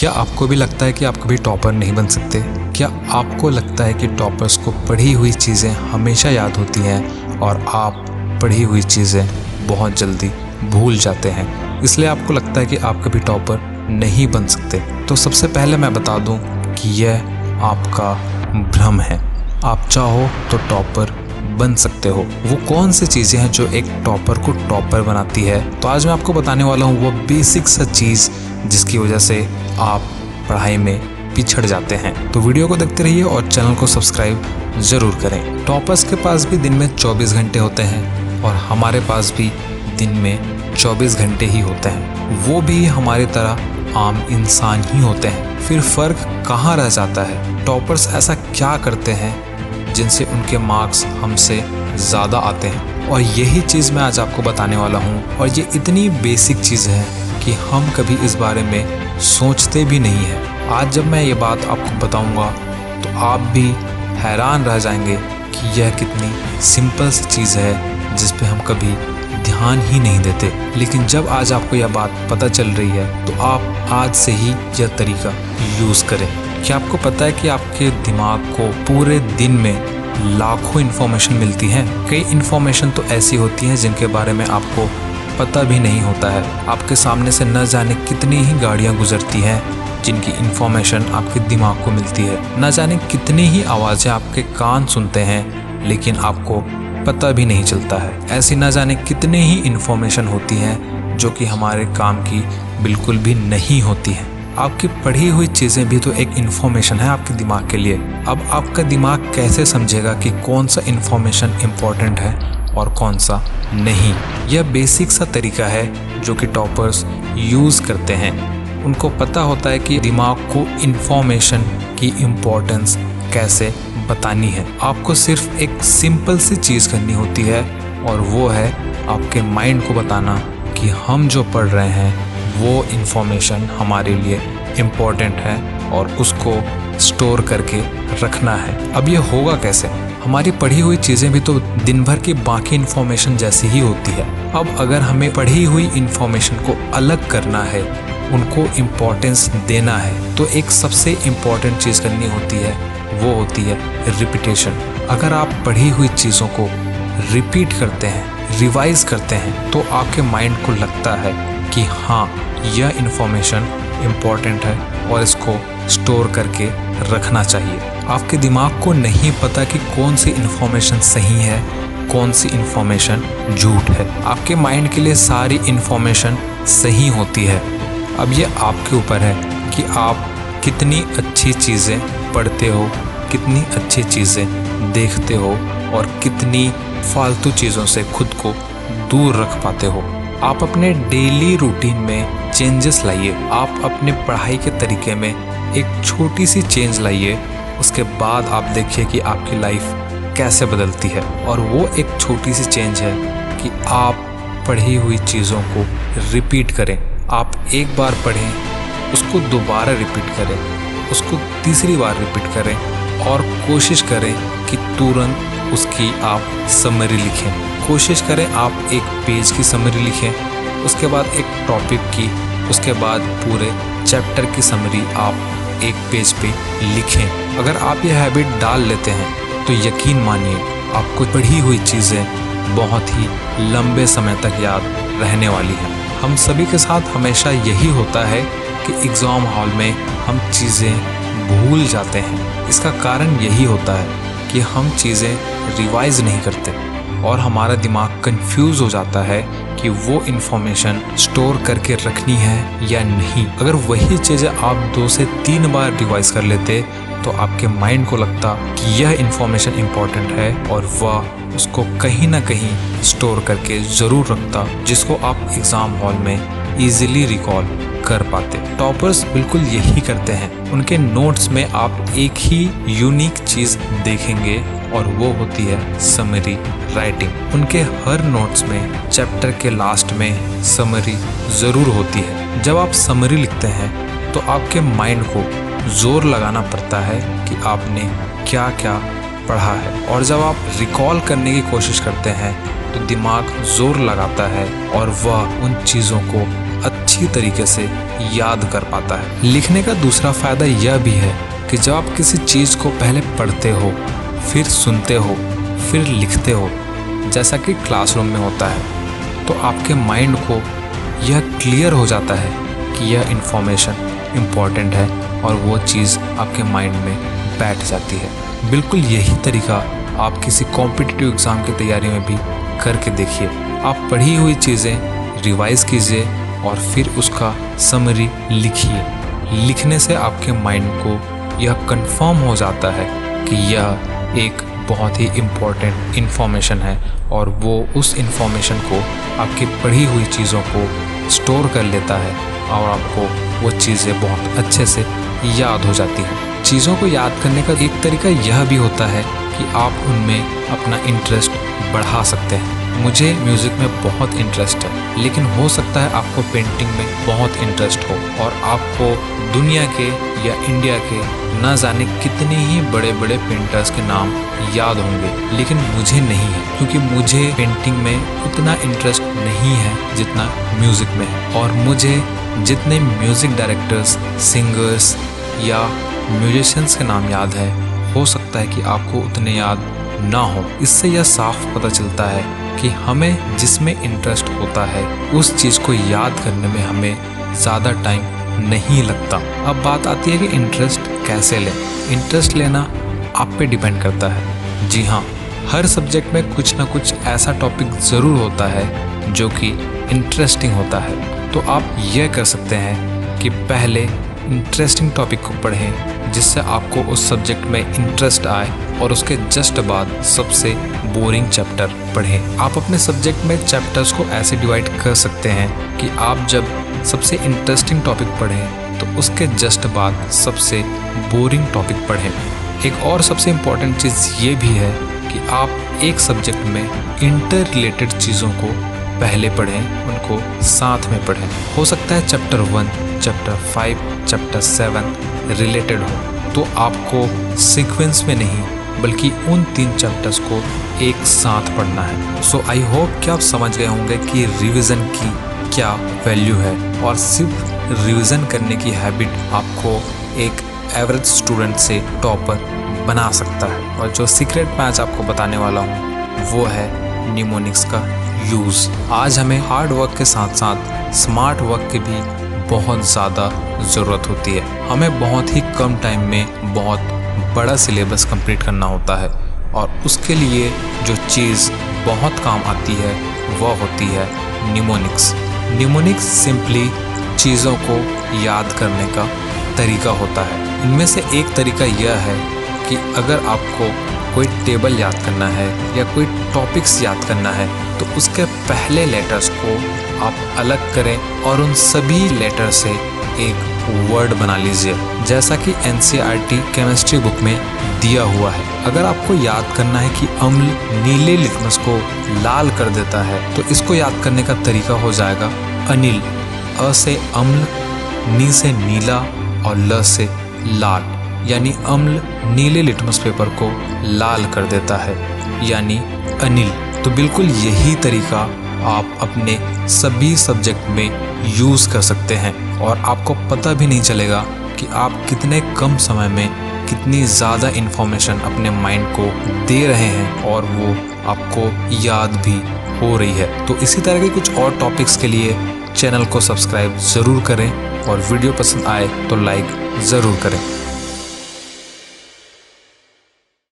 क्या आपको भी लगता है कि आप कभी टॉपर नहीं बन सकते? क्या आपको लगता है कि टॉपर्स को पढ़ी हुई चीज़ें हमेशा याद होती हैं और आप पढ़ी हुई चीज़ें बहुत जल्दी भूल जाते हैं, इसलिए आपको लगता है कि आप कभी टॉपर नहीं बन सकते? तो सबसे पहले मैं बता दूं कि यह आपका भ्रम है। आप चाहो तो टॉपर बन सकते हो। वो कौन सी चीज़ें हैं जो एक टॉपर को टॉपर बनाती है? तो आज मैं आपको बताने वाला हूँ वो बेसिक सा चीज़ जिसकी वजह से आप पढ़ाई में पिछड़ जाते हैं। तो वीडियो को देखते रहिए और चैनल को सब्सक्राइब ज़रूर करें। टॉपर्स के पास भी दिन में 24 घंटे होते हैं और हमारे पास भी दिन में 24 घंटे ही होते हैं। वो भी हमारी तरह आम इंसान ही होते हैं। फिर फ़र्क कहाँ रह जाता है? टॉपर्स ऐसा क्या करते हैं जिनसे उनके मार्क्स हमसे ज़्यादा आते हैं? और यही चीज़ मैं आज आपको बताने वाला हूँ। और ये इतनी बेसिक चीज़ है कि हम कभी इस बारे में सोचते भी नहीं हैं। आज जब मैं ये बात आपको बताऊँगा तो आप भी हैरान रह जाएंगे कि यह कितनी सिंपल सी चीज़ है जिस पे हम कभी ध्यान ही नहीं देते। लेकिन जब आज आपको यह बात पता चल रही है तो आप आज से ही यह तरीका यूज़ करें। क्या आपको पता है कि आपके दिमाग को पूरे दिन में लाखों इन्फॉर्मेशन मिलती है? कई इन्फॉर्मेशन तो ऐसी होती हैं जिनके बारे में आपको पता भी नहीं होता है। आपके सामने से न जाने कितनी ही गाड़ियाँ गुजरती हैं जिनकी इन्फॉर्मेशन आपके दिमाग को मिलती है। न जाने कितनी ही आवाज़ें आपके कान सुनते हैं लेकिन आपको पता भी नहीं चलता है। ऐसी न जाने कितनी ही इन्फॉर्मेशन होती हैं जो कि हमारे काम की बिल्कुल भी नहीं होती हैं। आपकी पढ़ी हुई चीज़ें भी तो एक इन्फॉर्मेशन है आपके दिमाग के लिए। अब आपका दिमाग कैसे समझेगा कि कौन सा इन्फॉर्मेशन इम्पोर्टेंट है और कौन सा नहीं? यह बेसिक सा तरीका है जो कि टॉपर्स यूज़ करते हैं। उनको पता होता है कि दिमाग को इन्फॉर्मेशन की इम्पोर्टेंस कैसे बतानी है। आपको सिर्फ एक सिंपल सी चीज़ करनी होती है और वो है आपके माइंड को बताना कि हम जो पढ़ रहे हैं वो इन्फॉर्मेशन हमारे लिए इम्पोर्टेंट है और उसको स्टोर करके रखना है। अब ये होगा कैसे? हमारी पढ़ी हुई चीज़ें भी तो दिन भर की बाकी इन्फॉर्मेशन जैसी ही होती है। अब अगर हमें पढ़ी हुई इन्फॉर्मेशन को अलग करना है, उनको इम्पोर्टेंस देना है, तो एक सबसे इम्पोर्टेंट चीज़ करनी होती है, वो होती है रिपीटेशन। अगर आप पढ़ी हुई चीज़ों को रिपीट करते हैं, रिवाइज करते हैं, तो आपके माइंड को लगता है कि हाँ, यह इन्फॉर्मेशन इम्पॉर्टेंट है और इसको स्टोर करके रखना चाहिए। आपके दिमाग को नहीं पता कि कौन सी इन्फॉर्मेशन सही है, कौन सी इन्फॉर्मेशन झूठ है। आपके माइंड के लिए सारी इन्फॉर्मेशन सही होती है। अब ये आपके ऊपर है कि आप कितनी अच्छी चीज़ें पढ़ते हो, कितनी अच्छी चीज़ें देखते हो और कितनी फालतू चीज़ों से खुद को दूर रख पाते हो। आप अपने डेली रूटीन में चेंजेस लाइए। आप अपने पढ़ाई के तरीके में एक छोटी सी चेंज लाइए। उसके बाद आप देखिए कि आपकी लाइफ कैसे बदलती है। और वो एक छोटी सी चेंज है कि आप पढ़ी हुई चीज़ों को रिपीट करें। आप एक बार पढ़ें, उसको दोबारा रिपीट करें, उसको तीसरी बार रिपीट करें और कोशिश करें कि तुरंत उसकी आप समरी लिखें। कोशिश करें आप एक पेज की समरी लिखें, उसके बाद एक टॉपिक की, उसके बाद पूरे चैप्टर की समरी आप एक पेज पे लिखें। अगर आप ये हैबिट डाल लेते हैं तो यकीन मानिए आपको पढ़ी हुई चीज़ें बहुत ही लंबे समय तक याद रहने वाली हैं। हम सभी के साथ हमेशा यही होता है कि एग्ज़ाम हॉल में हम चीज़ें भूल जाते हैं। इसका कारण यही होता है कि हम चीज़ें रिवाइज नहीं करते और हमारा दिमाग कंफ्यूज हो जाता है कि वो इन्फॉर्मेशन स्टोर करके रखनी है या नहीं। अगर वही चीज़ें आप 2 से 3 बार रिवाइज कर लेते तो आपके माइंड को लगता कि यह इन्फॉर्मेशन इम्पॉर्टेंट है और वह उसको कहीं ना कहीं स्टोर करके ज़रूर रखता, जिसको आप एग्ज़ाम हॉल में ईजिली रिकॉल कर पाते। टॉपर्स बिल्कुल यही करते हैं। उनके नोट्स में आप एक ही यूनिक चीज़ देखेंगे और वो होती है समरी राइटिंग। उनके हर नोट्स में चैप्टर के लास्ट में समरी ज़रूर होती है। जब आप समरी लिखते हैं तो आपके माइंड को ज़ोर लगाना पड़ता है कि आपने क्या क्या पढ़ा है, और जब आप रिकॉल करने की कोशिश करते हैं तो दिमाग जोर लगाता है और वह उन चीज़ों को अच्छी तरीके से याद कर पाता है। लिखने का दूसरा फ़ायदा यह भी है कि जब आप किसी चीज़ को पहले पढ़ते हो, फिर सुनते हो, फिर लिखते हो, जैसा कि क्लासरूम में होता है, तो आपके माइंड को यह क्लियर हो जाता है कि यह इन्फॉर्मेशन इम्पॉर्टेंट है और वो चीज़ आपके माइंड में बैठ जाती है। बिल्कुल यही तरीका आप किसी कॉम्पिटिटिव एग्ज़ाम की तैयारी में भी करके देखिए। आप पढ़ी हुई चीज़ें रिवाइज़ कीजिए और फिर उसका समरी लिखिए। लिखने से आपके माइंड को यह कंफर्म हो जाता है कि यह एक बहुत ही इम्पॉर्टेंट इन्फॉर्मेशन है और वो उस इन्फॉर्मेशन को आपकी पढ़ी हुई चीज़ों को स्टोर कर लेता है और आपको वो चीज़ें बहुत अच्छे से याद हो जाती हैं। चीज़ों को याद करने का एक तरीका यह भी होता है कि आप उनमें अपना इंटरेस्ट बढ़ा सकते हैं। मुझे म्यूज़िक में बहुत इंटरेस्ट है, लेकिन हो सकता है आपको पेंटिंग में बहुत इंटरेस्ट हो और आपको दुनिया के या इंडिया के न जाने कितने ही बड़े बड़े पेंटर्स के नाम याद होंगे, लेकिन मुझे नहीं है, क्योंकि मुझे पेंटिंग में उतना इंटरेस्ट नहीं है जितना म्यूज़िक में है। और मुझे जितने म्यूज़िक डायरेक्टर्स, सिंगर्स या म्यूजिशियंस के नाम याद है, हो सकता है कि आपको उतने याद ना हो। इससे यह साफ पता चलता है कि हमें जिसमें इंटरेस्ट होता है उस चीज़ को याद करने में हमें ज़्यादा टाइम नहीं लगता। अब बात आती है कि इंटरेस्ट कैसे लें। इंटरेस्ट लेना आप पे डिपेंड करता है। जी हाँ, हर सब्जेक्ट में कुछ ना कुछ ऐसा टॉपिक ज़रूर होता है जो कि इंटरेस्टिंग होता है। तो आप यह कर सकते हैं कि पहले इंटरेस्टिंग टॉपिक को पढ़ें जिससे आपको उस सब्जेक्ट में इंटरेस्ट आए और उसके जस्ट बाद सबसे बोरिंग चैप्टर पढ़ें। आप अपने सब्जेक्ट में चैप्टर्स को ऐसे डिवाइड कर सकते हैं कि आप जब सबसे इंटरेस्टिंग टॉपिक पढ़ें तो उसके जस्ट बाद सबसे बोरिंग टॉपिक पढ़ें। एक और सबसे इम्पॉर्टेंट चीज़ ये भी है कि आप एक सब्जेक्ट में इंटर रिलेटेड चीज़ों को पहले पढ़ें, उनको साथ में पढ़ें। हो सकता है चैप्टर 1, चैप्टर 5, चैप्टर 7 रिलेटेड हो, तो आपको सीक्वेंस में नहीं बल्कि उन 3 चैप्टर्स को एक साथ पढ़ना है। सो आई होप कि आप समझ गए होंगे कि रिवीजन की क्या वैल्यू है और सिर्फ रिवीजन करने की हैबिट आपको एक एवरेज स्टूडेंट से टॉपर बना सकता है। और जो सीक्रेट मैं आज आपको बताने वाला हूँ वो है निमोनिक्स का यूज़। आज हमें हार्ड वर्क के साथ साथ स्मार्ट वर्क की भी बहुत ज़्यादा ज़रूरत होती है। हमें बहुत ही कम टाइम में बहुत बड़ा सिलेबस कंप्लीट करना होता है और उसके लिए जो चीज़ बहुत काम आती है वह होती है निमोनिक्स। निमोनिक्स सिंपली चीज़ों को याद करने का तरीका होता है। इनमें से एक तरीका यह है कि अगर आपको कोई टेबल याद करना है या कोई टॉपिक्स याद करना है तो उसके पहले लेटर्स को आप अलग करें और उन सभी लेटर से एक वर्ड बना लीजिए, जैसा कि NCERT केमिस्ट्री बुक में दिया हुआ है। अगर आपको याद करना है कि अम्ल नीले लिटमस को लाल कर देता है तो इसको याद करने का तरीका हो जाएगा अनिल। अ से अम्ल, नी से नीला और ल से लाल, यानी अम्ल नीले लिटमस पेपर को लाल कर देता है, यानी अनिल। तो बिल्कुल यही तरीका आप अपने सभी सब्जेक्ट में यूज़ कर सकते हैं और आपको पता भी नहीं चलेगा कि आप कितने कम समय में कितनी ज़्यादा इन्फॉर्मेशन अपने माइंड को दे रहे हैं और वो आपको याद भी हो रही है। तो इसी तरह के कुछ और टॉपिक्स के लिए चैनल को सब्सक्राइब ज़रूर करें और वीडियो पसंद आए तो लाइक ज़रूर करें।